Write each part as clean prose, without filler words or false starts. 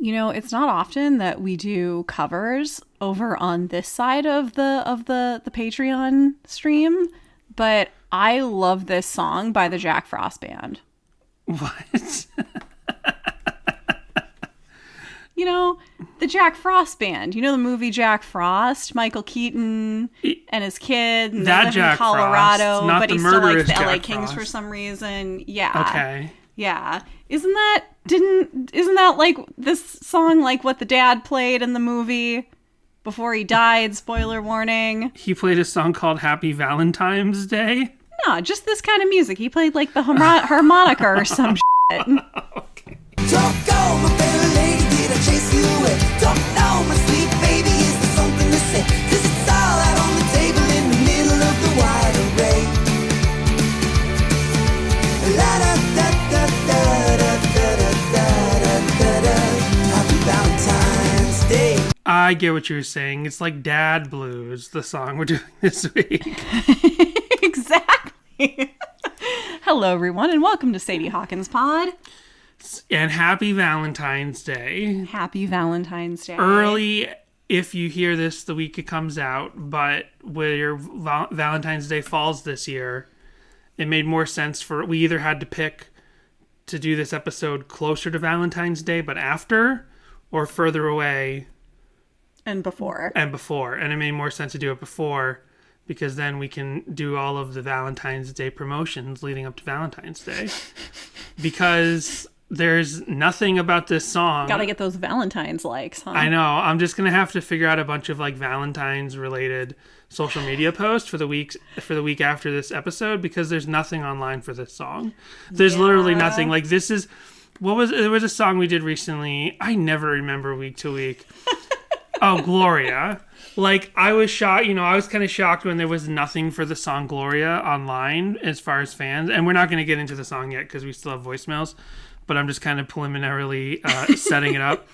You know, it's not often that we do covers over on this side of the Patreon stream, but I love this song by the Jack Frost Band. What? You know, the Jack Frost Band. You know the movie Jack Frost? Michael Keaton and his kid. And that they live Jack in Colorado, Frost, not but the he still likes the murderous LA Jack Kings Frost. for some reason. Yeah. Okay. Yeah. Isn't that like this song like what the dad played in the movie before he died? Spoiler warning. He played a song called Happy Valentimes Day? No, just this kind of music. He played like the harmonica or some shit. Okay. Don't go, my fair lady, did I chase you away? Don't know, my sweet baby, is there something to say? 'Cause it's all out on the table in the middle of the wide array. La da da da da da da da da da. Happy Valentine's Day. I get what you're saying. It's like Dad Blues, the song we're doing this week. Exactly. Hello, everyone, and welcome to Sadie Hawkins Pod. And Happy Valentine's Day. Happy Valentine's Day. Early, if you hear this the week it comes out, but where Valentine's Day falls this year, it made more sense we either had to pick to do this episode closer to Valentine's Day, but after, or further away. And before. And it made more sense to do it before, because then we can do all of the Valentine's Day promotions leading up to Valentine's Day. Because there's nothing about this song. Gotta get those Valentine's likes, huh? I know. I'm just gonna have to figure out a bunch of like Valentine's related social media posts for the week after this episode, because there's nothing online for this song. There's literally nothing. Like there was a song we did recently. I never remember week to week. Oh, Gloria. Like, I was shocked, I was kind of shocked when there was nothing for the song Gloria online as far as fans. And we're not going to get into the song yet because we still have voicemails, but I'm just kind of preliminarily setting it up.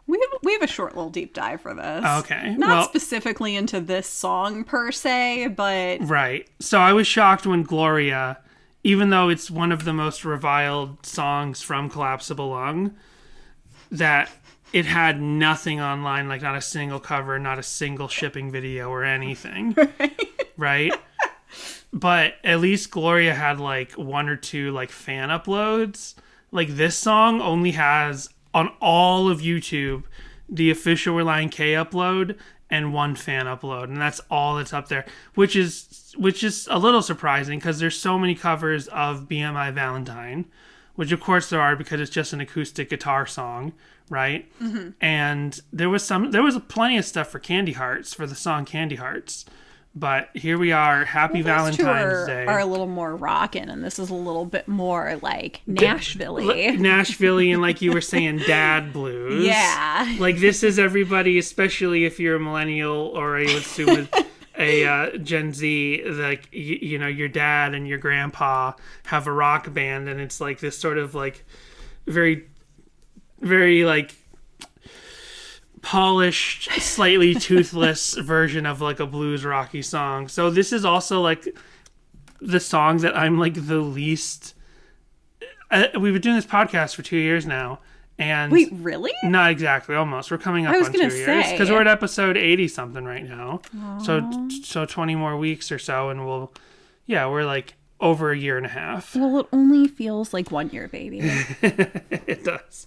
We have a short little deep dive for this. Okay. Not specifically into this song per se, but... Right. So I was shocked when Gloria, even though it's one of the most reviled songs from Collapsible Lung, that it had nothing online, like not a single cover, not a single shipping video or anything. Right? But at least Gloria had like one or two like fan uploads. Like this song only has on all of YouTube the official Relient K upload and one fan upload, and that's all that's up there, which is a little surprising because there's so many covers of BMI Valentine, which of course there are because it's just an acoustic guitar song, right? Mm-hmm. And there was plenty of stuff for Candy Hearts, for the song Candy Hearts. But here we are, Happy Valentine's Day. Are a little more rockin', and this is a little bit more like Nashville-y. Nashville-y, and like you were saying, Dad Blues. Yeah. Like this is everybody, especially if you're a millennial or I would assume a Gen Z, like, your dad and your grandpa have a rock band, and it's like this sort of like very, very like polished, slightly toothless version of like a blues rocky song. So this is also like the song that I'm like the least... we've been doing this podcast for 2 years now, and... Wait, really? Not exactly, almost. We're coming up on 2 years. Because we're at episode 80-something right now. Aww. So 20 more weeks or so, and we're like over a year and a half. Well, it only feels like 1 year, baby. It does.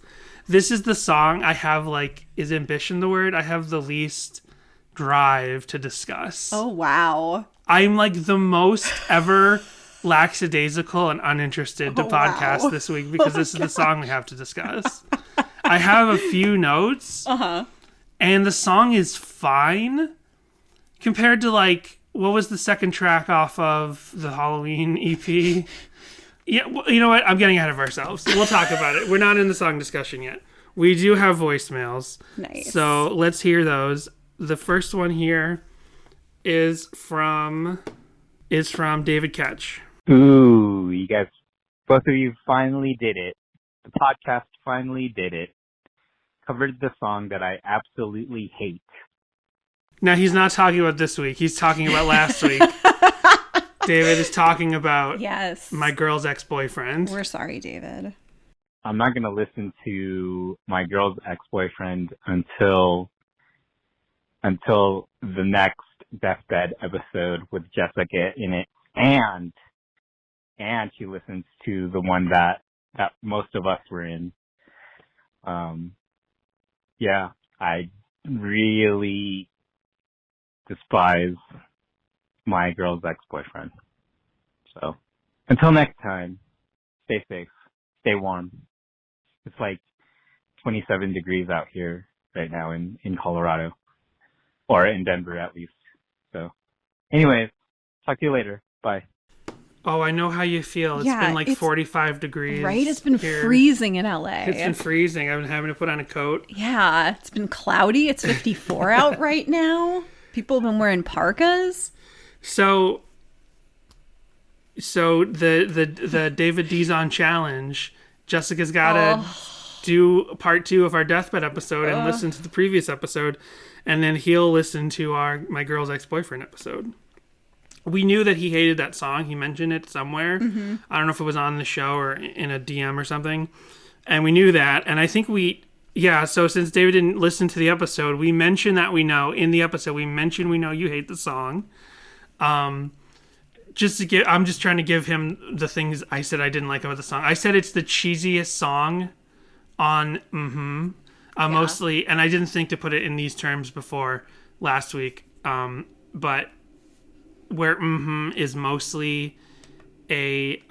This is the song I have, like, is ambition the word? I have the least drive to discuss. Oh, wow. I'm, like, the most ever lackadaisical and uninterested to podcast this week because this is the song we have to discuss. I have a few notes, and the song is fine compared to, like, what was the second track off of the Halloween EP? Yeah, well, you know what? I'm getting ahead of ourselves. We'll talk about it. We're not in the song discussion yet. We do have voicemails. Nice. So let's hear those. The first one here is from David Ketch. Ooh, you guys, both of you finally did it. The podcast finally did it. Covered the song that I absolutely hate. Now, he's not talking about this week. He's talking about last week. David is talking about my girl's ex-boyfriend. We're sorry, David. I'm not going to listen to My Girl's Ex-Boyfriend until the next Deathbed episode with Jessica in it, and she listens to the one that most of us were in. Yeah, I really despise My Girl's Ex-Boyfriend. So, until next time, stay safe, stay warm. It's like 27 degrees out here right now in Colorado. Or in Denver, at least. So, anyways, talk to you later. Bye. Oh, I know how you feel. It's been like 45 degrees. Right? It's been here. freezing in LA. It's been freezing. I've been having to put on a coat. Yeah, it's been cloudy. It's 54 out right now. People have been wearing parkas. So the David Dizon challenge, Jessica's got to do part 2 of our Deathbed episode and listen to the previous episode, and then he'll listen to our My Girl's Ex-Boyfriend episode. We knew that he hated that song. He mentioned it somewhere. Mm-hmm. I don't know if it was on the show or in a DM or something. And we knew that. And I think so since David didn't listen to the episode, we mentioned that we know. In the episode, we mentioned we know you hate the song. I'm just trying to give him the things I said I didn't like about the song. I said it's the cheesiest song on mostly, and I didn't think to put it in these terms before last week. But where is mostly a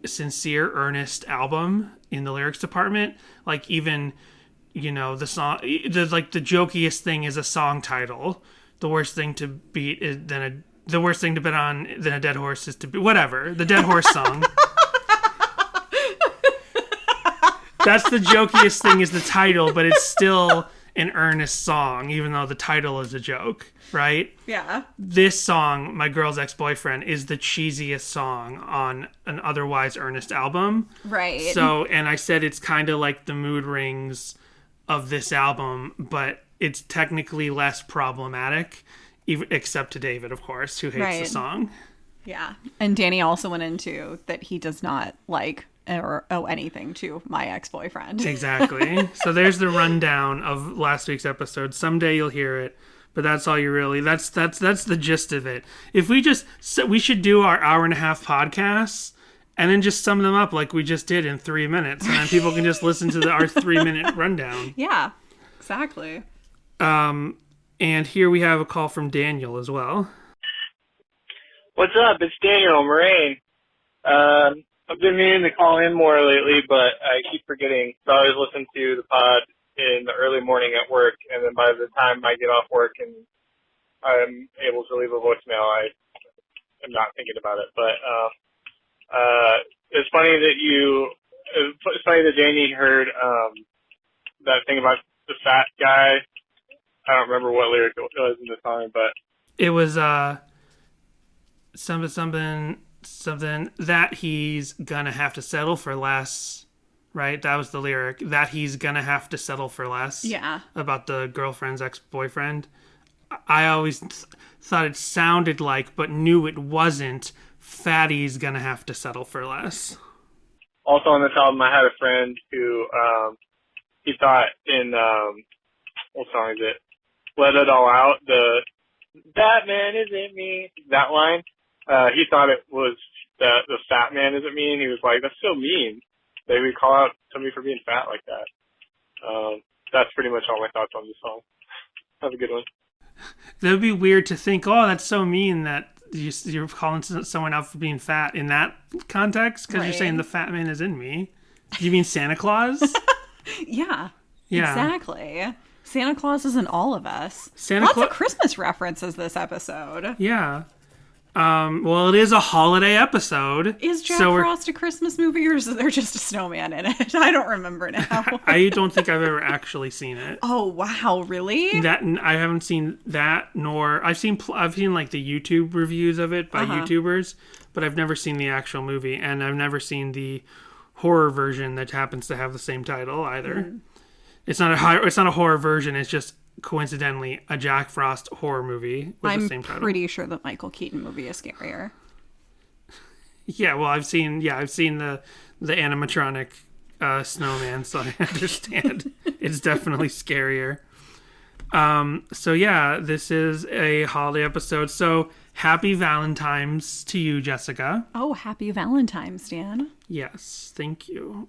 sincere, earnest album in the lyrics department. Like even, the song, the jokiest thing is a song title. The worst thing to beat is the worst thing to bet on than a dead horse is to be whatever. The dead horse song. That's the jokiest thing is the title, but it's still an earnest song, even though the title is a joke, right? Yeah. This song, My Girl's Ex-Boyfriend, is the cheesiest song on an otherwise earnest album. Right. So, and I said it's kind of like the mood rings of this album, but it's technically less problematic, except to David, of course, who hates the song. Yeah. And Danny also went into that he does not like or owe anything to My Ex-Boyfriend. Exactly. So there's the rundown of last week's episode. Someday you'll hear it, but that's all you really. That's the gist of it. If we should do our hour-and-a-half podcasts and then just sum them up like we just did in 3 minutes, and then people can just listen to our 3-minute rundown. Yeah, exactly. And here we have a call from Daniel as well. What's up? It's Daniel Moraine. I've been meaning to call in more lately, but I keep forgetting. So I always listen to the pod in the early morning at work, and then by the time I get off work and I'm able to leave a voicemail, I am not thinking about it. But it's funny that Danny heard that thing about the fat guy. I don't remember what lyric it was in the song, but it was something that he's gonna have to settle for less, right? That was the lyric, that he's gonna have to settle for less. Yeah. About the girlfriend's ex-boyfriend. I always thought it sounded like, but knew it wasn't, Fatty's gonna have to settle for less. Also on this album, I had a friend who he thought in what song is it? Let It All Out, that man isn't me, that line. He thought it was the fat man isn't me, and he was like, that's so mean. They would call out somebody for being fat like that. That's pretty much all my thoughts on this song. Have a good one. That would be weird to think, oh, that's so mean that you're calling someone out for being fat in that context, because you're saying the fat man is in me. Do you mean Santa Claus? Yeah, exactly. Santa Claus is in all of us. Lots of Christmas references this episode. Yeah. Well, it is a holiday episode. Is Jack Frost a Christmas movie, or is there just a snowman in it? I don't remember now. I don't think I've ever actually seen it. Oh wow, really? That I haven't seen that, nor I've seen like the YouTube reviews of it by YouTubers, but I've never seen the actual movie, and I've never seen the horror version that happens to have the same title either. Mm. It's not a horror version. It's just coincidentally a Jack Frost horror movie with the same title. I'm pretty sure the Michael Keaton movie is scarier. Yeah, well, I've seen the animatronic snowman, so I understand. It's definitely scarier. So yeah, this is a holiday episode. So happy Valentimes to you, Jessica. Oh, happy Valentimes, Dan. Yes, thank you.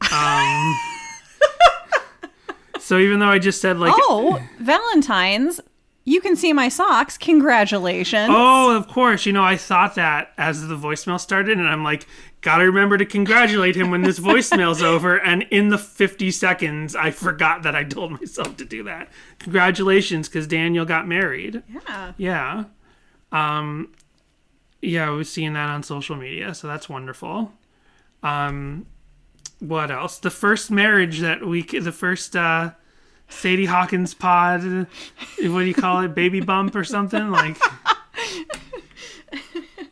So even though I just said like, Oh, Valentine's. You can see my socks. Congratulations. oh, of course, I thought that as the voicemail started, and I'm like, gotta remember to congratulate him when this voicemail's over. And in the 50 seconds, I forgot that I told myself to do that. Congratulations, because Daniel got married. Yeah. Yeah. Yeah, I was seeing that on social media, so that's wonderful. What else? The first marriage the first Sadie Hawkins pod, what do you call it? Baby bump or something? Like,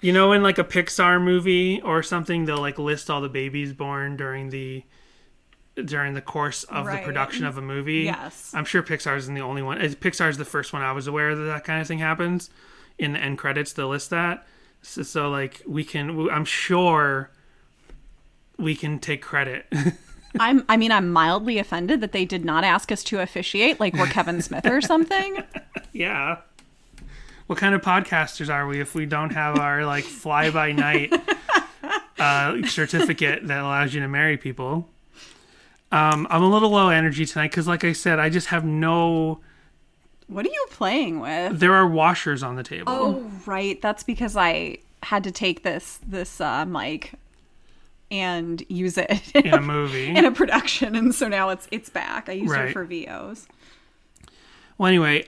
in like a Pixar movie or something, they'll like list all the babies born during the course of the production of a movie. Yes. I'm sure Pixar isn't the only one. Pixar's the first one I was aware that kind of thing happens. In the end credits, they'll list that. So like I'm sure we can take credit. I'm mildly offended that they did not ask us to officiate, like we're Kevin Smith or something. Yeah. What kind of podcasters are we if we don't have our like fly-by-night certificate that allows you to marry people? I'm a little low energy tonight because, like I said, I just have no... What are you playing with? There are washers on the table. Oh, right. That's because I had to take this mic and use it in a movie, in a production, and so now it's back. I used right. it for VOs. Well, anyway,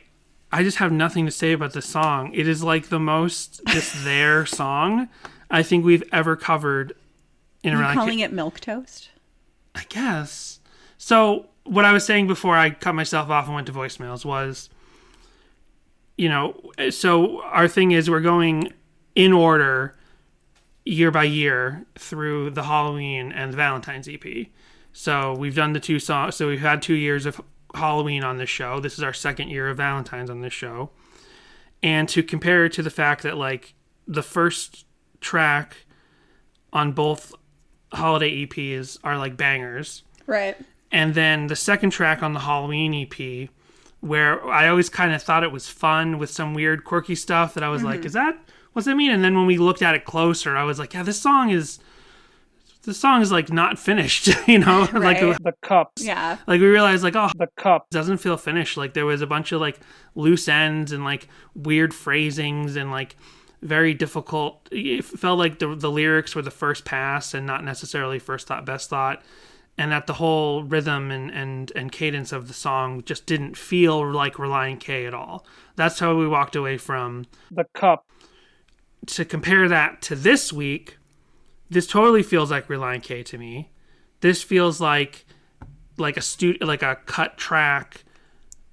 I just have nothing to say about this song. It is like the most just their song I think we've ever covered in Are around. You calling it milk toast? I guess. So what I was saying before I cut myself off and went to voicemails was, so our thing is we're going in order year by year through the Halloween and the Valentine's EP. So we've done the two songs. So we've had 2 years of Halloween on this show. This is our second year of Valentine's on this show. And to compare it to the fact that like the first track on both holiday EPs are like bangers. Right. And then the second track on the Halloween EP, where I always kind of thought it was fun with some weird quirky stuff that I was like, what's that mean? And then when we looked at it closer, I was like, yeah, this song is like not finished, Right. Like the cups. Yeah. Like we realized like, oh, the cup doesn't feel finished. Like there was a bunch of like loose ends and like weird phrasings and like very difficult. It felt like the lyrics were the first pass and not necessarily first thought, best thought. And that the whole rhythm and cadence of the song just didn't feel like Relient K at all. That's how we walked away from the cup. To compare that to this week, this totally feels like Relient K to me. This feels like a cut track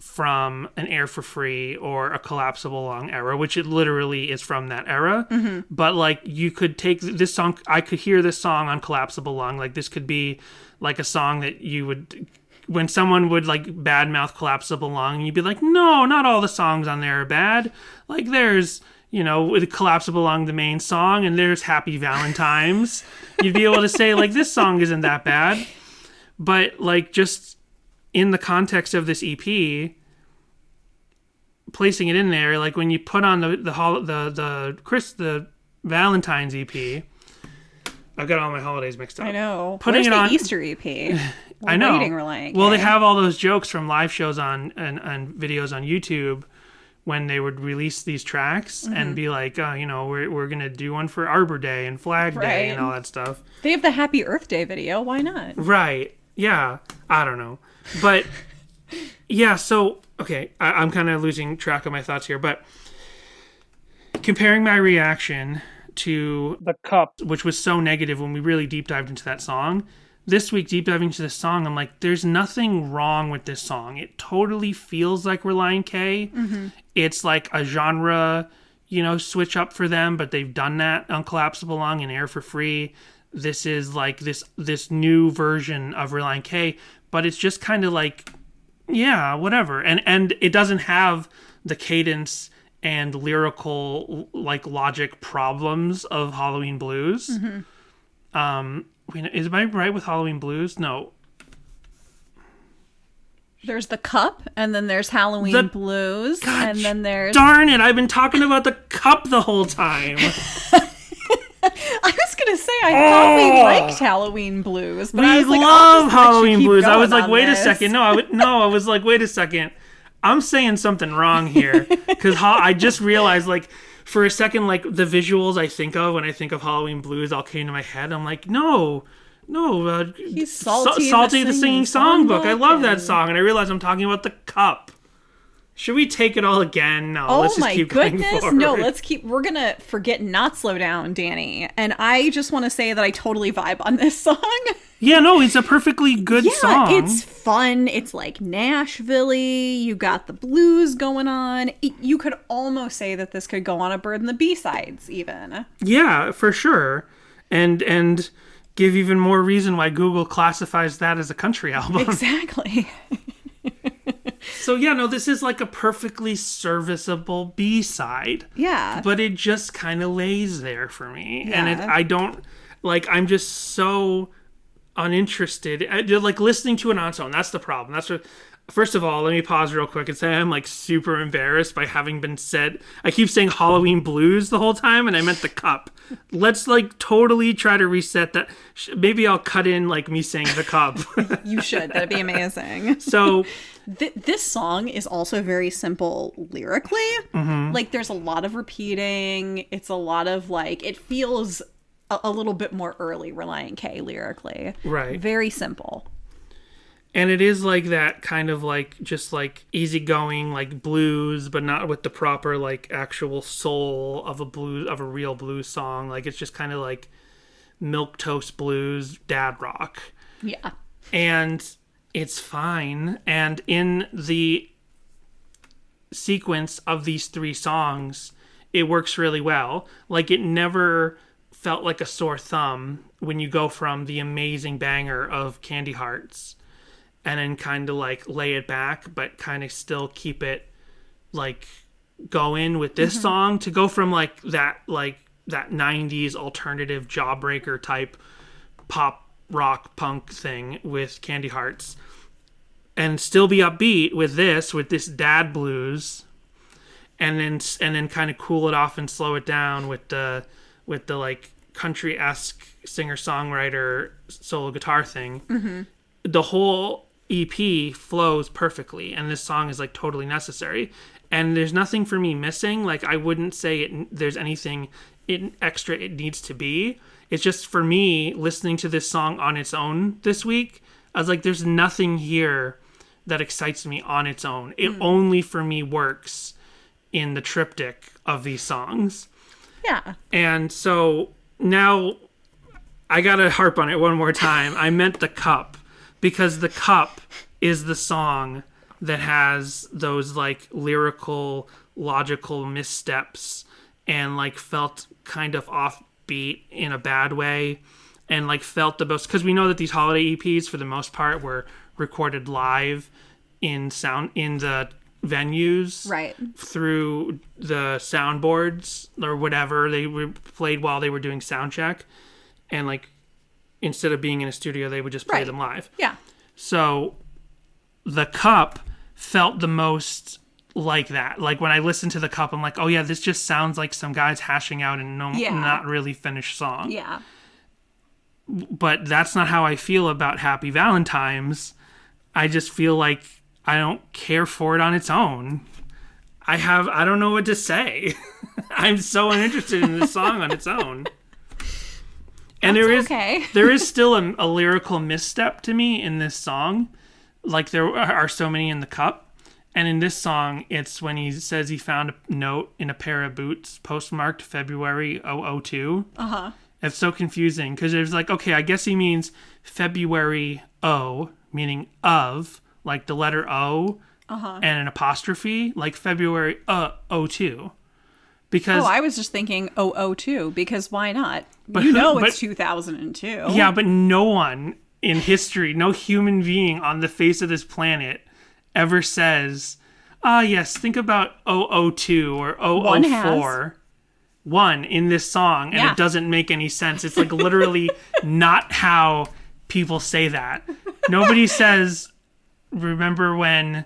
from an Air for Free or a Collapsible Lung era, which it literally is from that era. Mm-hmm. But like you could take this song, I could hear this song on Collapsible Lung. Like this could be like a song that you would, when someone would like badmouth Collapsible Lung, you'd be like, no, not all the songs on there are bad. Like there's, with Collapsible Lung, the main song, and there's Happy Valentimes. You'd be able to say like, this song isn't that bad. But like just in the context of this EP, placing it in there, like when you put on the Valentine's EP, I've got all my holidays mixed up. I know. Putting Where's it the on Easter EP. I know. Relient Well, K. they have all those jokes from live shows and videos on YouTube when they would release these tracks and be like, we're gonna do one for Arbor Day and Flag Day and all that stuff. They have the Happy Earth Day video. Why not? Right. Yeah. I don't know. But yeah, so okay, I'm kind of losing track of my thoughts here, but comparing my reaction to The Cup, which was so negative when we really deep dived into that song, this week deep diving into this song, I'm like, there's nothing wrong with this song. It totally feels like Relient K. Mm-hmm. It's like a genre, switch up for them, but they've done that on Collapsible Lung and Air for Free. This is like this new version of Relient K, but it's just kind of like, yeah, whatever. And it doesn't have the cadence and lyrical like logic problems of Halloween Blues. Mm-hmm. Is I right with Halloween Blues? No. There's the Cup, and then there's Halloween Blues, and then there's... Darn it, I've been talking about the Cup the whole time. I was gonna say, I thought we liked Halloween Blues, but I was like, love Halloween Blues. I was like, wait this. a second. No, I was like, wait a second. I'm saying something wrong here. Because I just realized, like, for a second, like, the visuals I think of when I think of Halloween Blues all came to my head. I'm like, no, he's Salty, the Singing Songbook. I love that song. And I realized I'm talking about the Cup. Should we take it all again? No, let's just keep going forward. No, we're gonna forget Not Slow Down, Danny. And I just want to say that I totally vibe on this song. Yeah, no, it's a perfectly good song. It's fun. It's like Nashville-y. You got the blues going on. You could almost say that this could go on a Bird and the B-sides, even. Yeah, for sure. And give even more reason why Google classifies that as a country album. Exactly. So yeah, no, this is like a perfectly serviceable B-side. Yeah. But it just kind of lays there for me. Yeah. And I don't, like, I'm just so uninterested. Like, listening to it on its own, that's the problem. First of all, let me pause real quick and say I'm, like, super embarrassed by having been said. I keep saying Halloween Blues the whole time, and I meant the Cup. Let's, like, totally try to reset that. Maybe I'll cut in, like, me saying the Cup. You should. That'd be amazing. So... This song is also very simple lyrically. Mm-hmm. Like, there's a lot of repeating. It's a lot of, like, it feels a little bit more early Relient K lyrically. Right. Very simple. And it is like that kind of like just like easygoing like blues, but not with the proper like actual soul of a real blues song. Like it's just kind of like milquetoast blues, dad rock. Yeah. And it's fine. And in the sequence of these three songs, it works really well. Like it never felt like a sore thumb when you go from the amazing banger of Candy Hearts and then kind of like lay it back, but kind of still keep it like going with this song to go from like that 90s alternative jawbreaker type pop rock punk thing with Candy Hearts and still be upbeat with this dad blues and then kind of cool it off and slow it down with the like country-esque singer-songwriter solo guitar thing. The whole EP flows perfectly, and this song is like totally necessary. And there's nothing for me missing. Like I wouldn't say there's anything extra it needs to be. It's just for me listening to this song on its own this week. I was like, there's nothing here that excites me on its own. It only for me works in the triptych of these songs. Yeah. And so now I gotta harp on it one more time. I meant the Cup. Because the Cup is the song that has those like lyrical, logical missteps and like felt kind of offbeat in a bad way and like felt the most, because we know that these holiday EPs for the most part were recorded live in the venues, right, through the soundboards or whatever they were played while they were doing sound check, and like instead of being in a studio, they would just play them live. Yeah. So the Cup felt the most like that. Like when I listened to the Cup, I'm like, oh yeah, this just sounds like some guys hashing out a not really finished song. Yeah. But that's not how I feel about Happy Valentimes. I just feel like I don't care for it on its own. I don't know what to say. I'm so uninterested in this song on its own. And there is still a lyrical misstep to me in this song. Like there are so many in the Cup. And in this song, it's when he says he found a note in a pair of boots postmarked February 002. Uh-huh. It's so confusing because there's like, okay, I guess he means February O, meaning of, like the letter O and an apostrophe, like February 02. Because, I was just thinking 002 because why not? But it's 2002. Yeah, but no one in history, no human being on the face of this planet ever says, yes, think about 002 or 004. One in this song, and it doesn't make any sense. It's like literally not how people say that. Nobody says remember when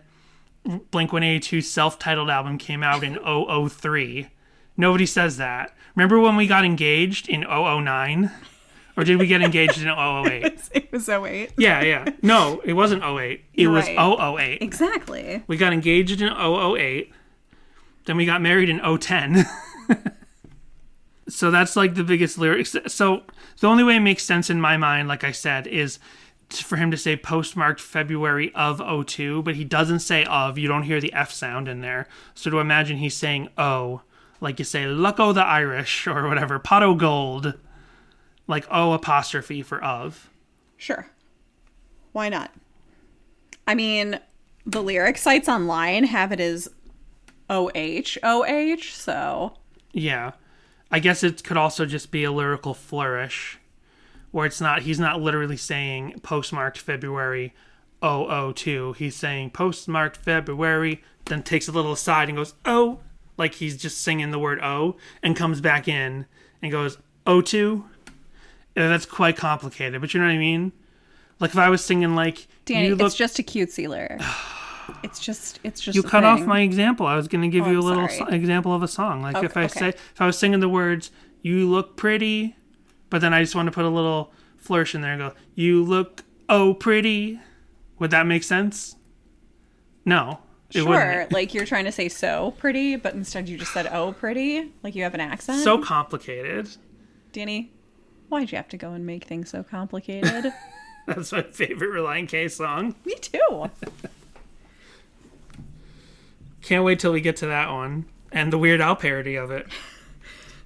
Blink-182's self-titled album came out in 003? Nobody says that. Remember when we got engaged in 009? Or did we get engaged in 008? It was 08. Yeah. No, it wasn't 08. It You're was right. 008. Exactly. We got engaged in 008. Then we got married in 010. So that's like the biggest lyrics. So the only way it makes sense in my mind, like I said, is for him to say postmarked February of 02, but he doesn't say of. You don't hear the F sound in there. So to imagine he's saying O, like you say, Lucko the Irish or whatever, pot o' gold, like O apostrophe for of. Sure. Why not? I mean, the lyric sites online have it as OH, so. Yeah. I guess it could also just be a lyrical flourish where he's not literally saying postmarked February 002. He's saying postmarked February, then takes a little aside and goes, oh, like he's just singing the word O, and comes back in and goes, 02? That's quite complicated, but you know what I mean? Like if I was singing like, Danny, it's just a cutesy lyric. It's just you a cut thing. off my example. I was going to give you a I'm little sorry. example of a song. Like if Okay. if I was singing the words, you look pretty, but then I just want to put a little flourish in there and go, you look pretty. Would that make sense? No. It Sure, wouldn't. like you're trying to say so pretty, but instead you just said oh pretty, like you have an accent. So complicated. Danny, why'd you have to go and make things so complicated? That's my favorite Relient K song. Me too. Can't wait till we get to that one. And the Weird Al parody of it.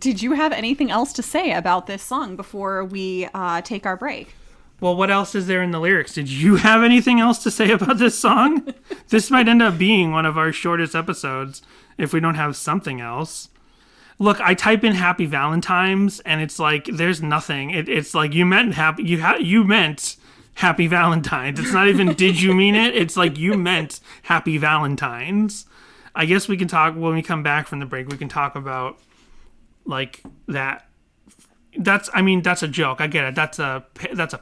Did you have anything else to say about this song before we take our break? Well, what else is there in the lyrics? Did you have anything else to say about this song? This might end up being one of our shortest episodes if we don't have something else. Look, I type in Happy Valentimes, and it's like there's nothing. It's like you meant you meant Happy Valentines. It's not even did you mean it? It's like you meant Happy Valentines. I guess we can talk when we come back from the break. We can talk about like that. That's a joke. I get it. That's a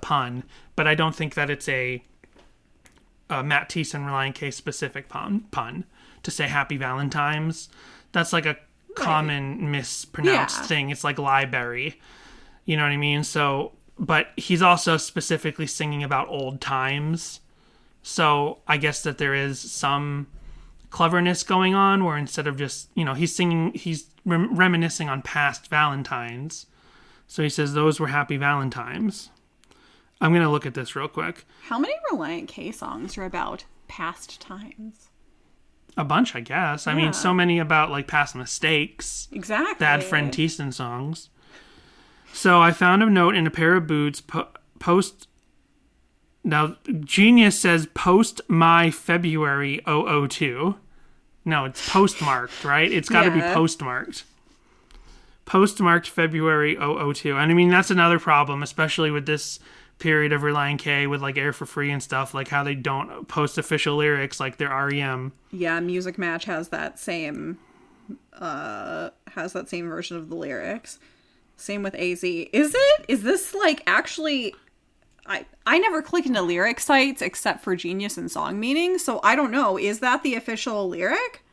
pun, but I don't think that it's a Matt Thiessen Relient K specific pun to say Happy Valentimes. That's like a common mispronounced thing. It's like library. You know what I mean? So, but he's also specifically singing about old times. So I guess that there is some cleverness going on where instead of just, he's reminiscing on past Valentines. So he says those were Happy Valentimes. I'm going to look at this real quick. How many Relient K songs are about past times? A bunch, I guess. I mean, so many about like past mistakes. Exactly. That Friend Thiessen songs. So I found a note in a pair of boots post. Now, Genius says post my February 002. No, it's postmarked, right? It's got to be postmarked. Postmarked February 002. And I mean, that's another problem, especially with this period of Relient K with like Air for Free and stuff, like how they don't post official lyrics like their REM. Yeah, Music Match has that same version of the lyrics. Same with AZ. Is this like actually I never click into lyric sites except for Genius and Song Meaning, so I don't know. Is that the official lyric?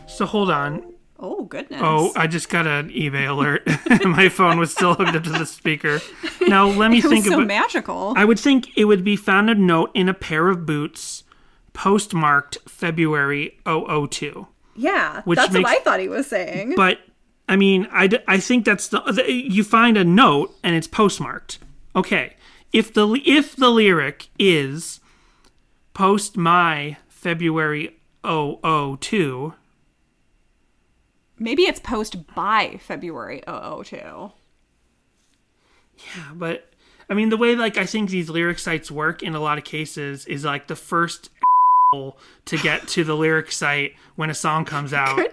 So hold on. Oh, goodness. Oh, I just got an eBay alert. My phone was still hooked up to the speaker. Now, let me think so about... magical. I would think it would be found a note in a pair of boots postmarked February 002. Yeah, Which that's makes- what I thought he was saying. But, I mean, I think that's you find a note and it's postmarked. Okay. If the lyric is post my February 002... Maybe it's post by February 002. Yeah, but I mean, the way like I think these lyric sites work in a lot of cases is like the first to get to the lyric site when a song comes out.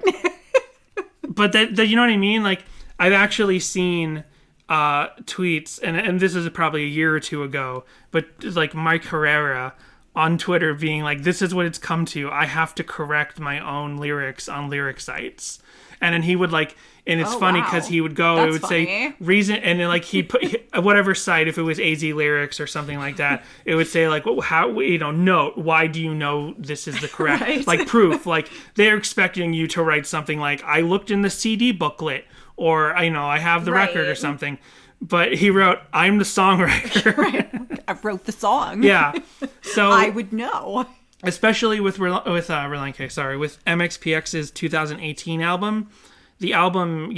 But that you know what I mean? Like I've actually seen tweets, and this is probably a year or two ago, but like Mike Herrera on Twitter being like, this is what it's come to. I have to correct my own lyrics on lyric sites. And then he would like, and it's funny because he would go, it would say reason, and then like he'd put whatever site, if it was AZ Lyrics or something like that, it would say like, how, note, why do you know this is the correct, Right. like proof, like they're expecting you to write something like, I looked in the CD booklet, or, I have the record or something. But he wrote, I'm the songwriter. Right. I wrote the song. Yeah. So I would know. Especially with Relient K, with MXPX's 2018 album. The album,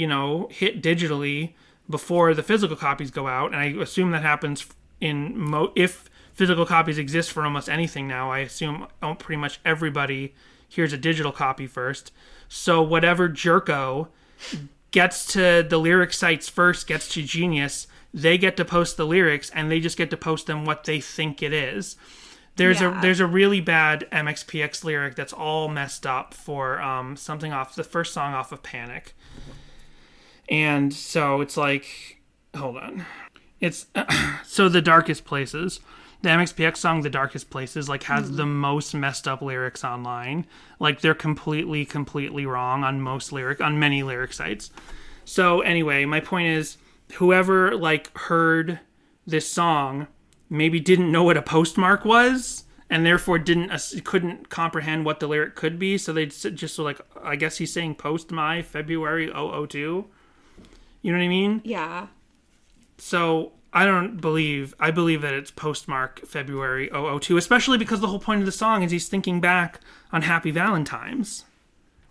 hit digitally before the physical copies go out, and I assume that happens if physical copies exist for almost anything now. I assume pretty much everybody hears a digital copy first. So whatever jerko gets to the lyric sites first, gets to Genius, they get to post the lyrics, and they just get to post them what they think it is. There's a really bad MXPX lyric that's all messed up for something off the first song off of Panic. And so it's like, hold on. It's so The Darkest Places. The MXPX song The Darkest Places like has the most messed up lyrics online. Like they're completely wrong on many lyric sites. So anyway, my point is whoever like heard this song maybe didn't know what a postmark was, and therefore couldn't comprehend what the lyric could be. So they just were like, I guess he's saying post my February 002. You know what I mean? Yeah. So I believe that it's postmark February 002, especially because the whole point of the song is he's thinking back on Happy Valentimes,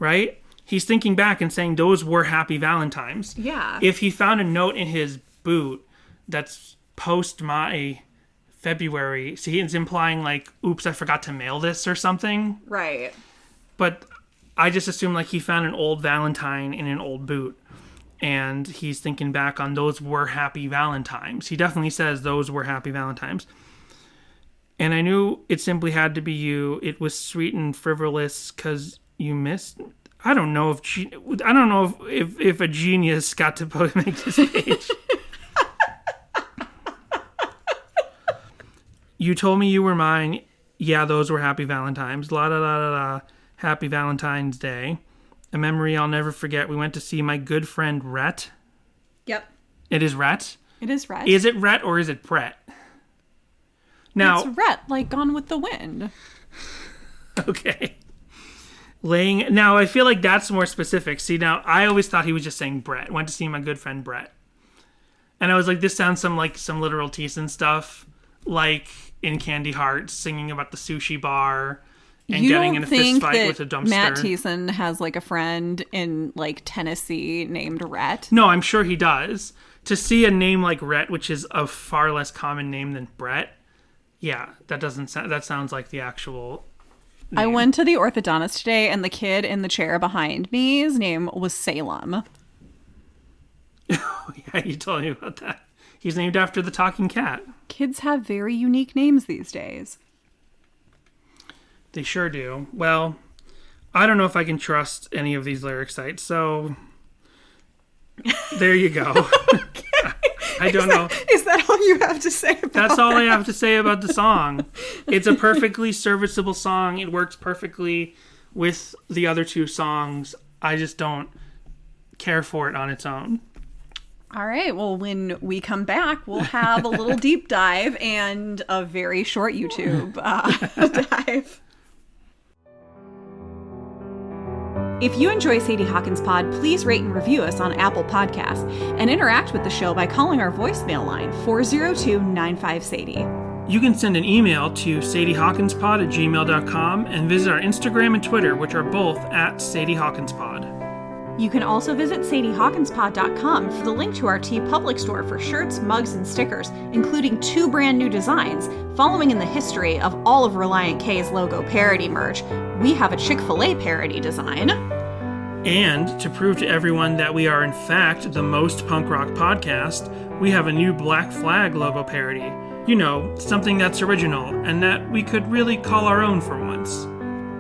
right? He's thinking back and saying those were Happy Valentimes. Yeah. If he found a note in his boot that's post my February, so he's implying like, oops, I forgot to mail this or something. Right. But I just assume like he found an old Valentine in an old boot, and he's thinking back on those were Happy Valentimes. He definitely says those were Happy Valentimes. And I knew it simply had to be you. It was sweet and frivolous because you missed. I don't know if a genius got to make this page. You told me you were mine. Yeah, those were Happy Valentimes. La da da da da. Happy Valentine's Day. A memory I'll never forget. We went to see my good friend Rhett. Yep. It is Rhett? It is Rhett. Is it Rhett or is it Brett? Now, it's Rhett, like Gone with the Wind. Okay. Now, I feel like that's more specific. See, now, I always thought he was just saying Brett. Went to see my good friend Brett. And I was like, this sounds some literal Thiessen stuff. Like in Candy Hearts, singing about the sushi bar and getting in a fist fight with a dumpster. Matt Thiessen has like a friend in like Tennessee named Rhett? No, I'm sure he does. To see a name like Rhett, which is a far less common name than Brett, yeah, that sounds like the actual name. I went to the orthodontist today, and the kid in the chair behind me's name was Salem. Oh, yeah, you told me about that. He's named after the talking cat. Kids have very unique names these days. They sure do. Well, I don't know if I can trust any of these lyric sites, so there you go. Okay. I don't know. Is that all you have to say about That's all I have to say about the song. It's a perfectly serviceable song. It works perfectly with the other two songs. I just don't care for it on its own. All right. Well, when we come back, we'll have a little deep dive and a very short YouTube dive. If you enjoy Sadie Hawkins Pod, please rate and review us on Apple Podcasts and interact with the show by calling our voicemail line 402-95-SADIE. You can send an email to sadiehawkinspod@gmail.com and visit our Instagram and Twitter, which are both at sadiehawkinspod. You can also visit sadiehawkinspod.com for the link to our TeePublic store for shirts, mugs, and stickers, including 2 brand new designs. Following in the history of all of Relient K's logo parody merch, we have a Chick-fil-A parody design. And to prove to everyone that we are in fact the most punk rock podcast, we have a new Black Flag logo parody. You know, something that's original and that we could really call our own for once.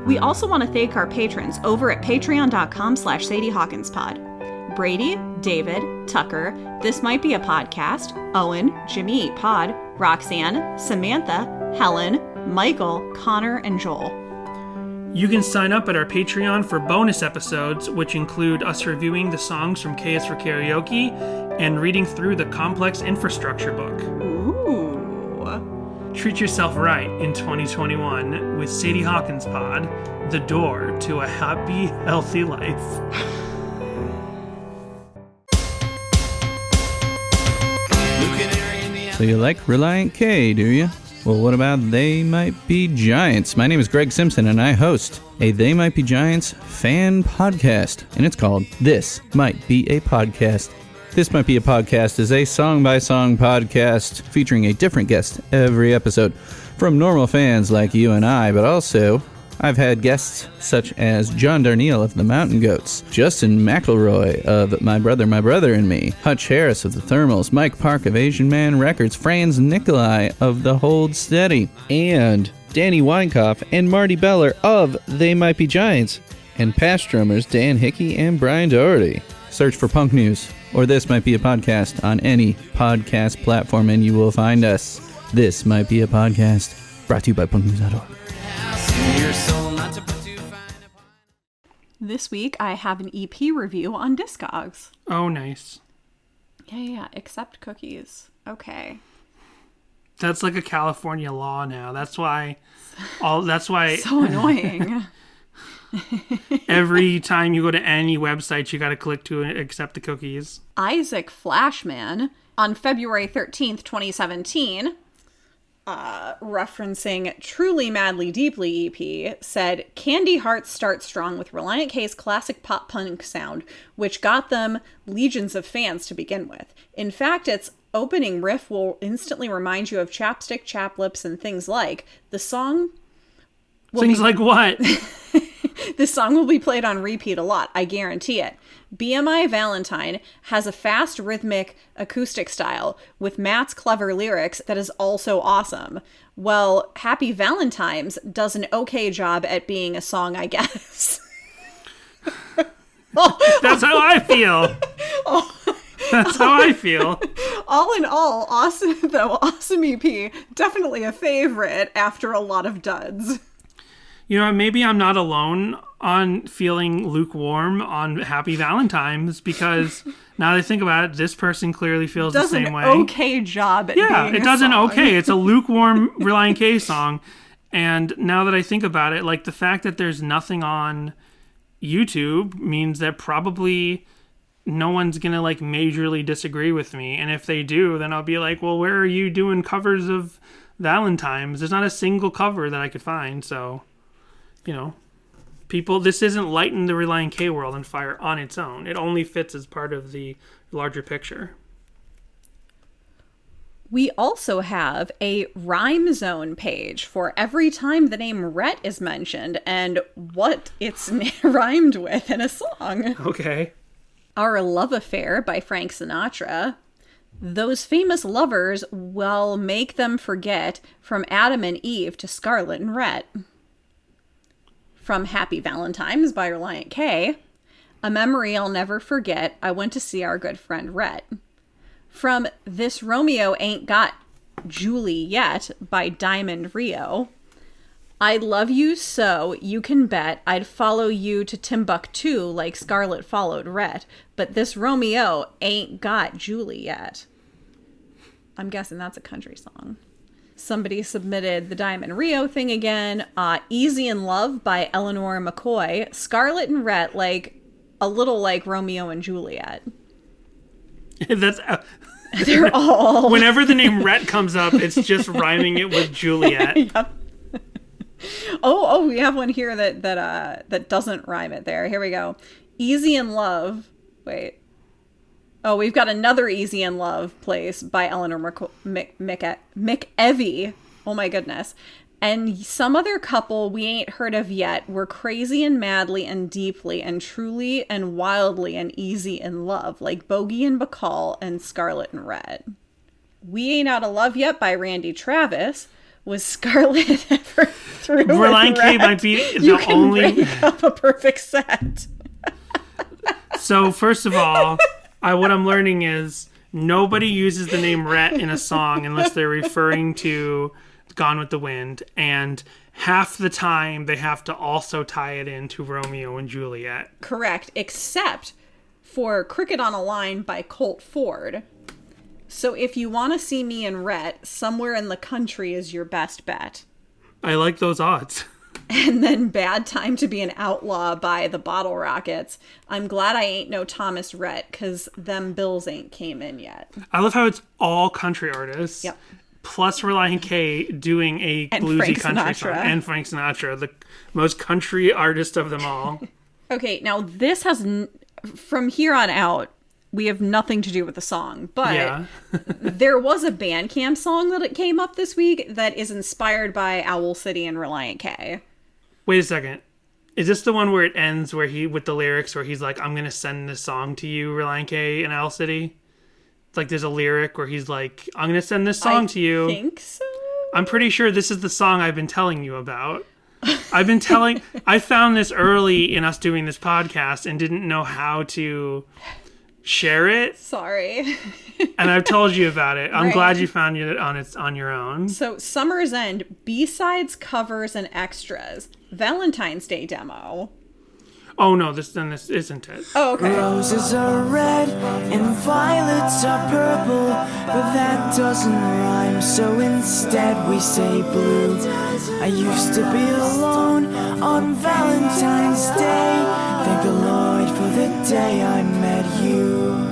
We also want to thank our patrons over at patreon.com/sadiehawkinspod. Brady, David, Tucker, This Might Be a Podcast, Owen, Jimmy Eat Pod, Roxanne, Samantha, Helen, Michael, Connor, and Joel. You can sign up at our Patreon for bonus episodes, which include us reviewing the songs from KS for Karaoke and reading through the Complex Infrastructure book. Ooh. Treat yourself right in 2021 with Sadie Hawkins Pod, the door to a happy, healthy life. So you like Relient K, do you? Well, what about They Might Be Giants? My name is Greg Simpson, and I host a They Might Be Giants fan podcast, and it's called This Might Be a Podcast. This Might Be a Podcast is a song-by-song podcast featuring a different guest every episode from normal fans like you and I, but also I've had guests such as John Darnielle of the Mountain Goats, Justin McElroy of My Brother and Me, Hutch Harris of the Thermals, Mike Park of Asian Man Records, Franz Nikolai of the Hold Steady, and Danny Weinkoff and Marty Beller of They Might Be Giants, and past drummers Dan Hickey and Brian Doherty. Search for Punk News or This Might Be a Podcast on any podcast platform and you will find us. This Might Be a Podcast, brought to you by punknews.org. This week, I have an EP review on Discogs. Oh, nice. Yeah, except cookies. Okay. That's like a California law now. That's why So annoying. every time you go to any website, you got to click to accept the cookies. Isaac Flashman, on February 13th, 2017, referencing Truly Madly Deeply EP, said, Candy Hearts starts strong with Relient K's classic pop punk sound, which got them legions of fans to begin with. In fact, its opening riff will instantly remind you of Chapstick, Chap Lips, and things like. The song... Things like what? This song will be played on repeat a lot, I guarantee it. BMI Valentine has a fast, rhythmic, acoustic style with Matt's clever lyrics that is also awesome. Well, Happy Valentimes does an okay job at being a song, I guess. That's how I feel. That's how I feel. All in all, awesome EP. Definitely a favorite after a lot of duds. You know, maybe I'm not alone on feeling lukewarm on Happy Valentimes, because now that I think about it, this person clearly feels the same way. Okay job at being it does a an song. okay. It's a lukewarm Relient K song. And now that I think about it, like the fact that there's nothing on YouTube means that probably no one's going to like majorly disagree with me. And if they do, then I'll be like, well, where are you doing covers of Valentimes? There's not a single cover that I could find. So, you know, people, this isn't lighting the Relient K world on fire on its own. It only fits as part of the larger picture. We also have a rhyme zone page for every time the name Rhett is mentioned and what it's rhymed with in a song. Okay. Our Love Affair by Frank Sinatra. Those famous lovers will make them forget, from Adam and Eve to Scarlett and Rhett. From Happy Valentimes by Relient K. A memory I'll never forget, I went to see our good friend Rhett. From This Romeo Ain't Got Julie Yet by Diamond Rio. I love you so, you can bet I'd follow you to Timbuktu like Scarlett followed Rhett, but this Romeo ain't got Julie yet. I'm guessing that's a country song. Somebody submitted the Diamond Rio thing again. Easy in Love by Eleanor McCoy. Scarlett and Rhett, like a little like Romeo and Juliet. That's They're all... Whenever the name Rhett comes up, it's just rhyming it with Juliet. Yep. Oh, we have one here that doesn't rhyme it there. Here we go. Easy in Love. Wait. Oh, we've got another Easy in Love place by Eleanor McEvie. Oh my goodness. And some other couple we ain't heard of yet were crazy and madly and deeply and truly and wildly and easy in love, like Bogey and Bacall and Scarlett and Rhett. We Ain't Out of Love Yet by Randy Travis. Was Scarlett ever through Relient K might be you the can only... break up a perfect set. So, first of all, what I'm learning is nobody uses the name Rhett in a song unless they're referring to Gone with the Wind, and half the time they have to also tie it into Romeo and Juliet. Correct, except for Cricket on a Line by Colt Ford. So if you want to see me in Rhett, Somewhere in the Country is your best bet. I like those odds. And then Bad Time to Be an Outlaw by the Bottle Rockets. I'm glad I ain't no Thomas Rhett, because them bills ain't came in yet. I love how it's all country artists. Yep. Plus Relient K doing a And bluesy Frank country Sinatra. song. And Frank Sinatra, the most country artist of them all. Okay, now this has, from here on out, we have nothing to do with the song, but Yeah. there was a Bandcamp song that it came up this week that is inspired by Owl City and Relient K. Wait a second. Is this the one where it ends where with the lyrics where he's like, I'm going to send this song to you, Relient K in Owl City? It's like there's a lyric where he's like, I'm going to send this song to you. I think so. I'm pretty sure this is the song I've been telling you about. I found this early in us doing this podcast and didn't know how to share it, Sorry. and I've told you about it. I'm Right. glad you found it on your own. So, Summer's End, B-sides, covers, and extras. Valentine's Day demo. Oh no, this isn't it. Oh, okay. Roses are red and violets are purple, but that doesn't rhyme, so instead we say blue. I used to be alone on Valentine's Day. Thank the Lord for the day I met you.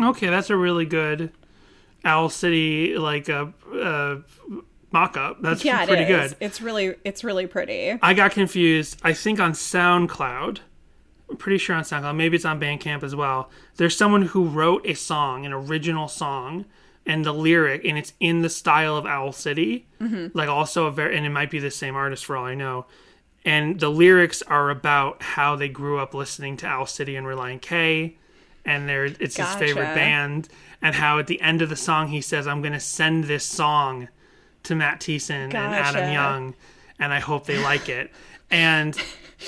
Okay, that's a really good Owl City mock-up. That's Yeah, pretty it is. good. It's really pretty. I got confused. I think on SoundCloud. I'm pretty sure on SoundCloud. Maybe it's on Bandcamp as well. There's someone who wrote a song, an original song, and the lyric, and it's in the style of Owl City. Mm-hmm. Like also and it might be the same artist for all I know. And the lyrics are about how they grew up listening to Owl City and Relient K, and it's his favorite Gotcha. band, and how at the end of the song he says, I'm going to send this song to Matt Thiessen and Adam Gotcha. Young, and I hope they like it. And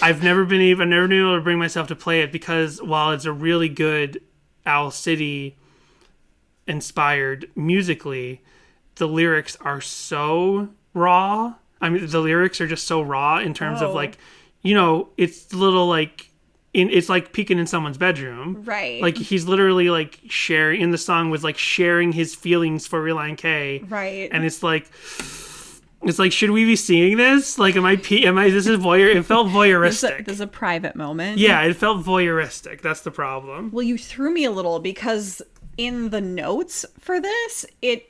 I've never been able to bring myself to play it because while it's a really good Owl City inspired musically, the lyrics are so raw. I mean, the lyrics are just so raw in terms of Oh. like, it's little like, it's like peeking in someone's bedroom. Right. Like he's literally like sharing in the song was like sharing his feelings for Relient K. Right. And it's like, should we be seeing this? Like, this is voyeur? It felt voyeuristic. There's a private moment. Yeah, it felt voyeuristic. That's the problem. Well, you threw me a little because in the notes for this, it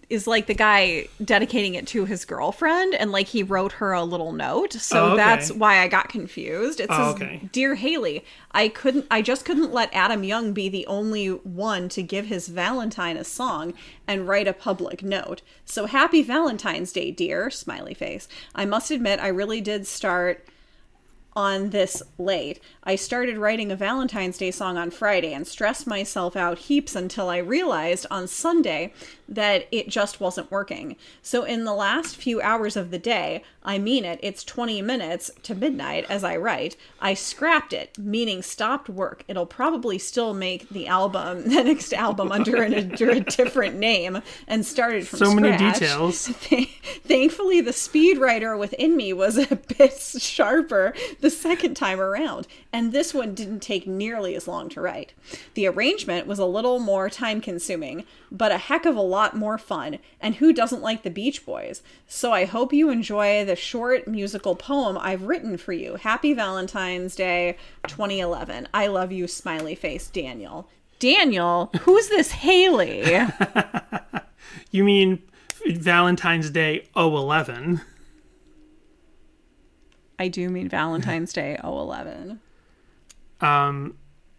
is like the guy dedicating it to his girlfriend, and like he wrote her a little note. So okay. that's why I got confused. It says, okay. "Dear Haley, I just couldn't let Adam Young be the only one to give his Valentine a song and write a public note. So happy Valentine's Day, dear." Smiley face. I must admit, I really did start on this late. I started writing a Valentine's Day song on Friday and stressed myself out heaps until I realized on Sunday that it just wasn't working. So in the last few hours of the day, I mean it, it's 20 minutes to midnight as I write, I scrapped it, meaning stopped work. It'll probably still make the next album under a different name, and started from So scratch. many details. Thankfully, the speed writer within me was a bit sharper the second time around, and this one didn't take nearly as long to write. The arrangement was a little more time-consuming, but a heck of a lot more fun, and who doesn't like the Beach Boys? So I hope you enjoy the short musical poem I've written for you. Happy Valentine's Day 2011. I love you, smiley face, Daniel. Daniel? Who's this Haley? You mean Valentine's Day 011? I do mean Valentine's Day 011.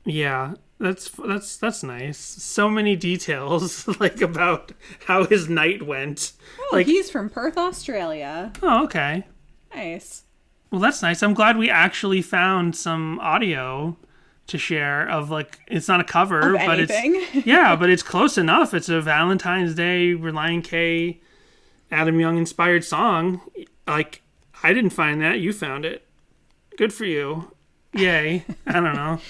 Yeah, that's nice. So many details, like about how his night went. Oh, he's from Perth, Australia. Oh, okay. Nice. Well, that's nice. I'm glad we actually found some audio to share of like, it's not a cover, Of but anything. it's yeah, but it's close enough. It's a Valentine's Day Relient K Adam Young inspired song. Like, I didn't find that. You found it. Good for you. Yay. I don't know.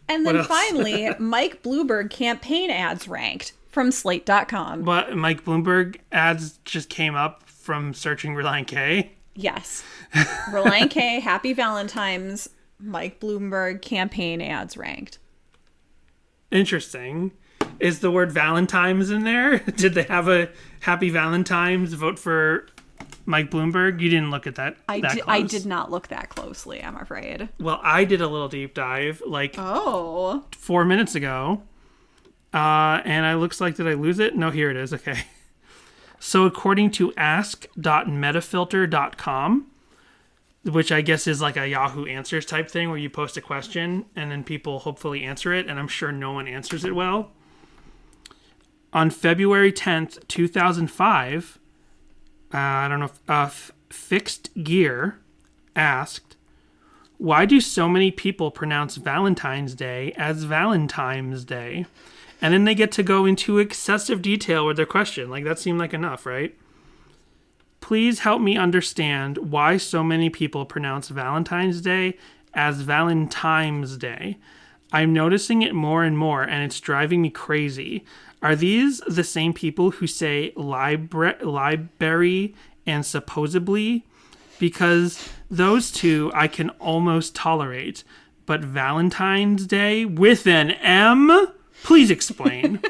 And What then else? finally, Mike Bloomberg campaign ads ranked. from Slate.com. But Mike Bloomberg ads just came up from searching Relient K. Yes. Relient K, Happy Valentimes, Mike Bloomberg campaign ads ranked. Interesting. Is the word Valentimes in there? Did they have a Happy Valentimes vote for Mike Bloomberg? You didn't look at that. I did not look that closely, I'm afraid. Well, I did a little deep dive 4 minutes ago. And it looks like, did I lose it? No, here it is. Okay. So according to ask.metafilter.com, which I guess is like a Yahoo Answers type thing where you post a question and then people hopefully answer it, and I'm sure no one answers it well. On February 10th, 2005, I don't know if Fixed Gear asked, why do so many people pronounce Valentine's Day as Valentine's Day? And then they get to go into excessive detail with their question. Like, that seemed like enough, right? Please help me understand why so many people pronounce Valentine's Day as Valentine's Day. I'm noticing it more and more, and it's driving me crazy. Are these the same people who say library and supposedly? Because those two I can almost tolerate. But Valentine's Day with an M? Please explain.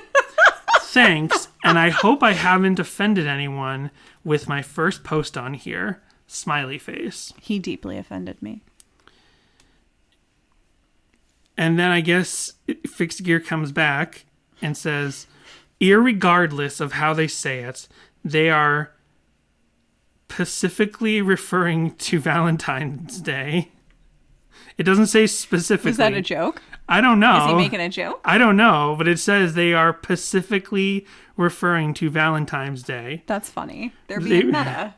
Thanks, and I hope I haven't offended anyone with my first post on here. Smiley face. He deeply offended me. And then I guess Fixed Gear comes back and says, irregardless of how they say it, they are specifically referring to Valentine's Day. It doesn't say specifically. Is that a joke? I don't know. Is he making a joke? I don't know, but it says they are specifically referring to Valentine's Day. That's funny. They're being meta.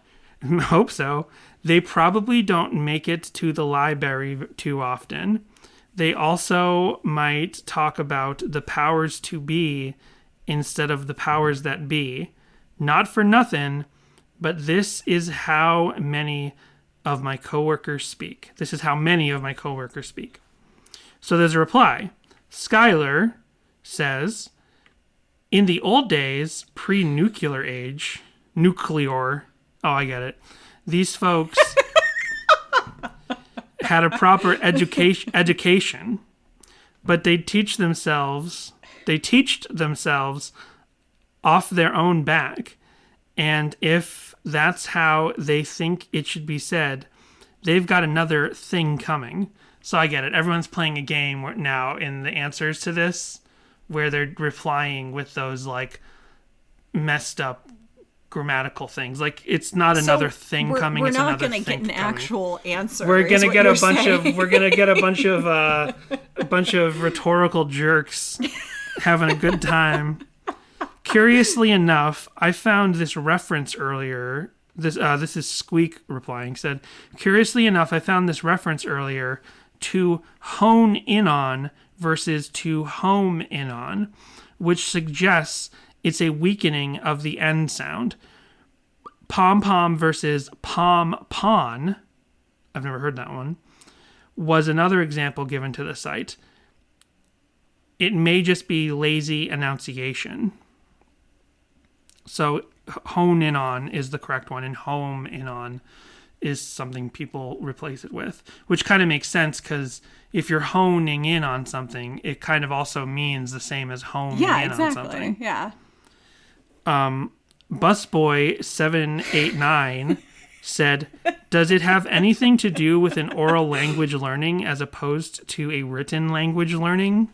Hope so. They probably don't make it to the library too often. They also might talk about the powers to be instead of the powers that be. Not for nothing, but this is how many of my coworkers speak. This is how many of my coworkers speak. So there's a reply. Skylar says, in the old days, pre-nuclear age, nuclear, oh, I get it. These folks had a proper education, but they teached themselves off their own back. And if that's how they think it should be said, they've got another thing coming. So I get it. Everyone's playing a game now in the answers to this where they're replying with those like messed up grammatical things. Like, it's not another thing coming. We're it's not another going to get an actual answer. We're going to get a bunch of rhetorical jerks having a good time. Curiously enough, I found this reference earlier. This is Squeak replying. Said, curiously enough, I found this reference earlier to hone in on versus to home in on, which suggests it's a weakening of the end sound. Pom-pom versus pom-pon, I've never heard that one, was another example given to the site. It may just be lazy enunciation. So hone in on is the correct one, and home in on is something people replace it with, which kind of makes sense because if you're honing in on something, it kind of also means the same as home in on something. Yeah. Busboy789 said, does it have anything to do with an oral language learning as opposed to a written language learning?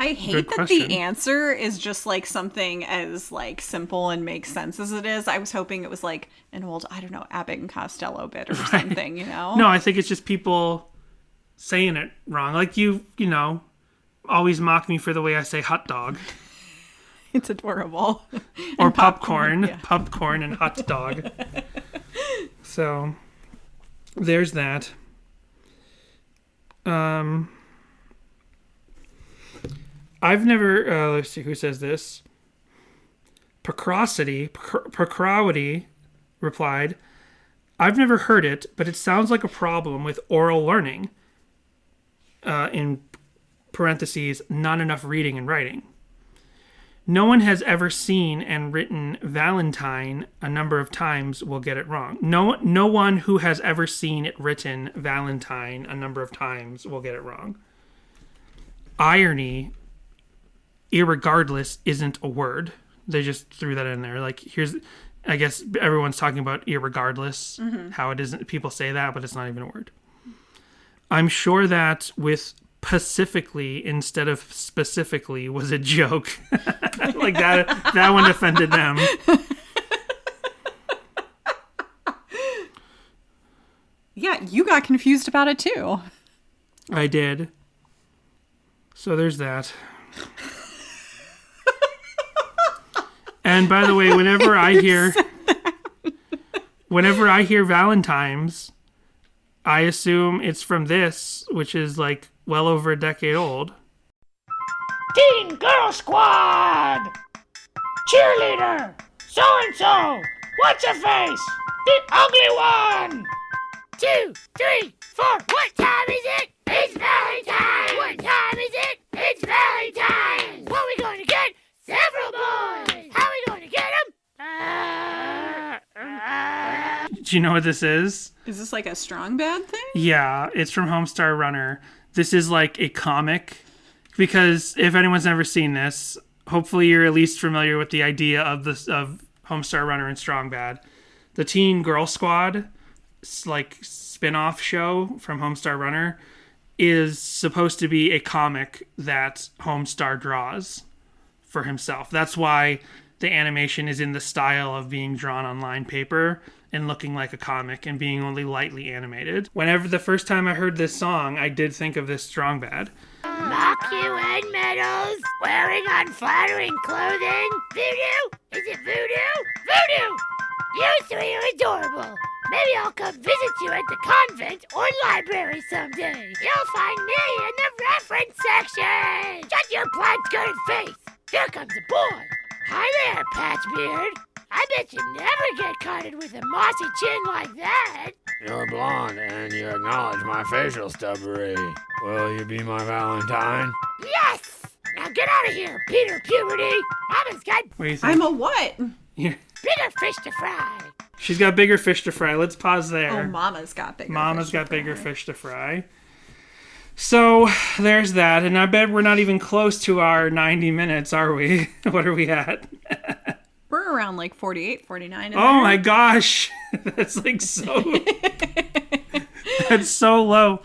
I hate that the answer is just like something as like simple and makes sense as it is. I was hoping it was like an old, I don't know, Abbott and Costello bit or something, you know? No, I think it's just people saying it wrong. Like you know, always mock me for the way I say hot dog. It's adorable. Or popcorn. Yeah. Popcorn and hot dog. So, there's that. I've never, let's see who says this. Procrosity replied, I've never heard it, but it sounds like a problem with oral learning. In parentheses, not enough reading and writing. No one has ever seen and written Valentine a number of times will get it wrong. No one who has ever seen it written Valentine a number of times will get it wrong. Irony, irregardless, isn't a word. They just threw that in there. Like, I guess everyone's talking about irregardless, how it isn't. People say that, but it's not even a word. I'm sure that with pacifically instead of specifically was a joke. Like that one offended them. Yeah, you got confused about it too. I did. So there's that. And by the way, whenever I hear Valentimes, I assume it's from this, which is like well over a decade old. Teen Girl Squad! Cheerleader! So-and-so! What's her face? The ugly one! 2, 3, 4, what time is it? It's Valentine's! What time is it? It's Valentine's! What are we going to get? Several boys! How are we going to get them? Do you know what this is? Is this like a strong bad thing? Yeah, it's from Homestar Runner. This is like a comic, because if anyone's never seen this, hopefully you're at least familiar with the idea of Homestar Runner and Strong Bad. The Teen Girl Squad, like spin-off show from Homestar Runner, is supposed to be a comic that Homestar draws for himself. That's why the animation is in the style of being drawn on lined paper and looking like a comic and being only lightly animated. Whenever the first time I heard this song, I did think of this Strong Bad. Mock you and medals, wearing unflattering clothing. Voodoo? Is it voodoo? Voodoo! You three are adorable. Maybe I'll come visit you at the convent or library someday. You'll find me in the reference section. Shut your plaid-skirted face. Here comes a boy. Hi there, Patchbeard. I bet you never get carded with a mossy chin like that. You're blonde, and you acknowledge my facial stubbery. Will you be my Valentine? Yes! Now get out of here, Peter Puberty. Mama's got What do you think? I'm a what? Yeah. bigger fish to fry. She's got bigger fish to fry. Let's pause there. Oh, Mama's got bigger Mama's fish got to bigger fry. fish to fry. So there's that. And I bet we're not even close to our 90 minutes, are we? What are we at? We're around like 48, 49. Oh my gosh. That's like so... That's so low.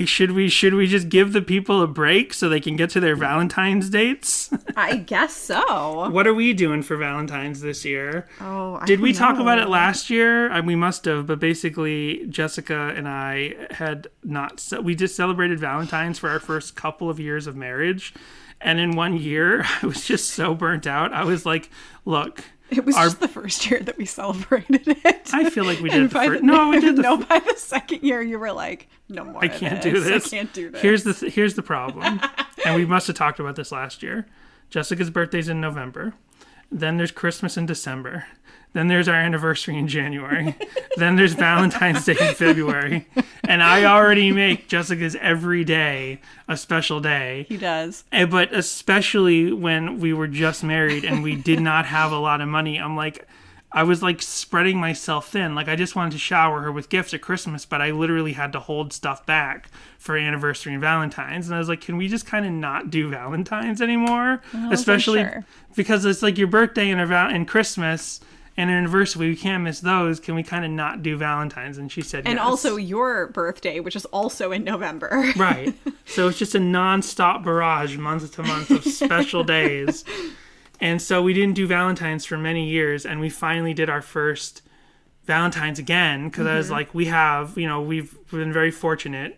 Should we just give the people a break so they can get to their Valentine's dates? I guess so. What are we doing for Valentine's this year? Oh, Did we talk about it last year? We must have, but basically Jessica and I had not... we just celebrated Valentine's for our first couple of years of marriage. And in 1 year, I was just so burnt out. I was like, look... It was just the first year that we celebrated it. I feel like we did And the by first... No, we did the... No, by the second year, you were like, no more I can't do this. I can't do this. Here's the problem. And we must have talked about this last year. Jessica's birthday's in November. Then there's Christmas in December. Then there's our anniversary in January. Then there's Valentine's Day in February. And I already make Jessica's every day a special day. He does. But especially when we were just married and we did not have a lot of money, I was like spreading myself thin. Like I just wanted to shower her with gifts at Christmas, but I literally had to hold stuff back for anniversary and Valentine's. And I was like, can we just kind of not do Valentine's anymore? Especially sure. Because it's like your birthday and Christmas and an anniversary. We can't miss those. Can we kind of not do Valentine's? And she said And yes. also your birthday, which is also in November. Right. So it's just a nonstop barrage month to month of special days. And so we didn't do Valentine's for many years, and we finally did our first Valentine's again, because I was like, we've been very fortunate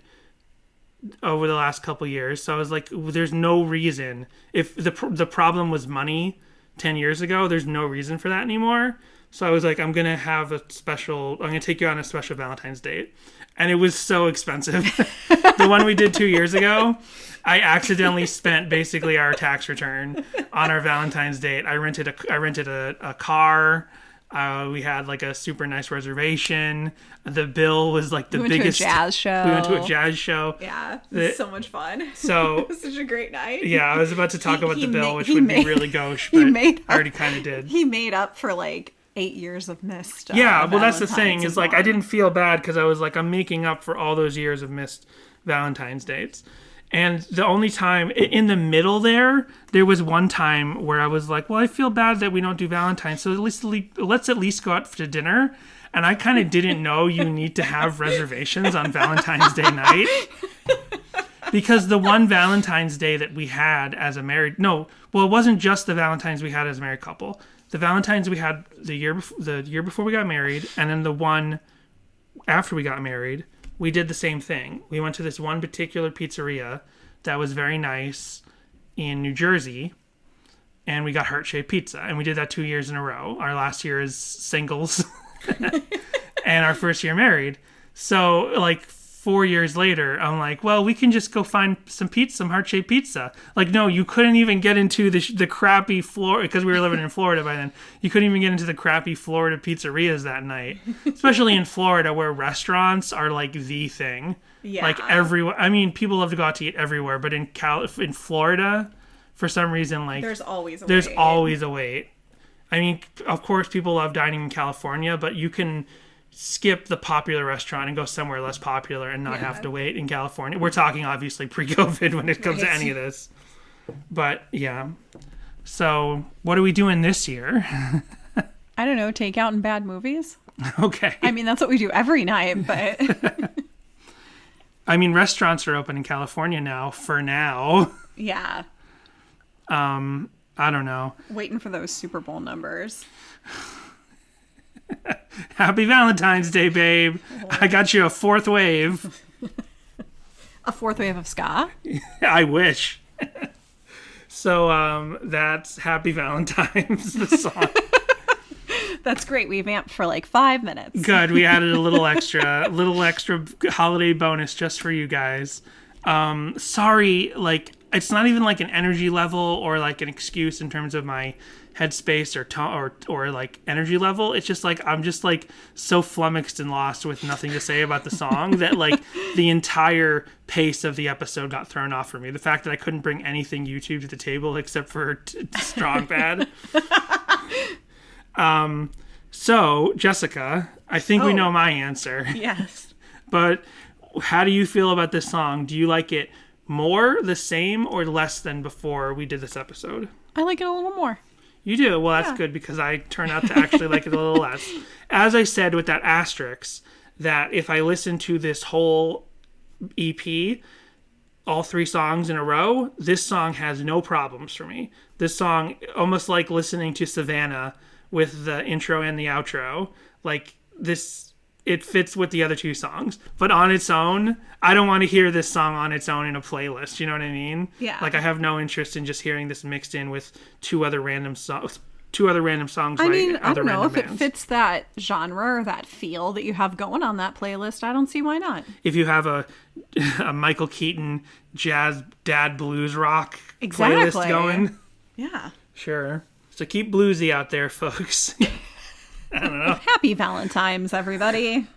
over the last couple years. So I was like, there's no reason. If the problem was money 10 years ago, there's no reason for that anymore. So I was like, I'm going to take you on a special Valentine's date. And it was so expensive. The one we did 2 years ago, I accidentally spent basically our tax return on our Valentine's date. I rented a car. We had like a super nice reservation. The bill was like the We went biggest. to a jazz show. We went to a jazz show. Yeah, it was so much fun. So it was such a great night. Yeah, I was about to talk about the bill, which he would made- be really gauche, he but made I already kind of did. He made up for like 8 years of missed. Yeah, well, that's the Valentine's thing and is like I Dawn. didn't feel bad because I was like I'm making up for all those years of missed Valentine's dates. And the only time in the middle there was one time where I was like, well, I feel bad that we don't do Valentine's, so let's at least go out to dinner. And I kind of didn't know you need to have reservations on Valentine's Day night. Because the one Valentine's Day that we had as a married... No, well, it wasn't just the Valentine's we had as a married couple. The Valentine's we had the year before we got married, and then the one after we got married, we did the same thing. We went to this one particular pizzeria that was very nice in New Jersey, and we got heart-shaped pizza. And we did that 2 years in a row. Our last year is singles, and our first year married. So, like, 4 years later, I'm like, well, we can just go find some heart-shaped pizza. Like, no, you couldn't even get into the crappy Florida, because we were living in Florida by then. You couldn't even get into the crappy Florida pizzerias that night. Especially in Florida, where restaurants are, like, the thing. Yeah. Like, everywhere. I mean, people love to go out to eat everywhere, but in Florida, for some reason, like... There's always a wait. I mean, of course, people love dining in California, but you can skip the popular restaurant and go somewhere less popular and not have to wait in California. We're talking obviously pre-COVID when it comes to any of this. But yeah. So what are we doing this year? I don't know, take out in bad movies. Okay. I mean, that's what we do every night, but I mean, restaurants are open in California now, for now. yeah. I don't know. Waiting for those Super Bowl numbers. Happy Valentine's Day, babe. I got you a fourth wave. A fourth wave of ska? I wish. So that's Happy Valentimes, the song. That's great. We vamped for like 5 minutes. Good. We added a little extra holiday bonus just for you guys. Sorry, like it's not even like an energy level or like an excuse in terms of my headspace or like energy level. It's just like I'm just like so flummoxed and lost with nothing to say about the song that like the entire pace of the episode got thrown off for me. The fact that I couldn't bring anything YouTube to the table except for strong pad. So Jessica, I think we know my answer. Yes. But how do you feel about this song? Do you like it more, the same, or less than before we did this episode? I like it a little more. You do? Well, that's good because I turned out to actually like it a little less. As I said with that asterisk, that if I listen to this whole EP, all 3 songs in a row, this song has no problems for me. This song, almost like listening to Savannah with the intro and the outro, like this... It fits with the other 2 songs. But on its own, I don't want to hear this song on its own in a playlist. You know what I mean? Yeah. Like, I have no interest in just hearing this mixed in with 2 other random songs. 2 other random songs I by mean, I other don't know random if bands. it fits that genre or that feel that you have going on that playlist. I don't see why not. If you have a Michael Keaton jazz dad blues rock Exactly. playlist going. Yeah. Sure. So keep bluesy out there, folks. I don't know. Happy Valentimes, everybody.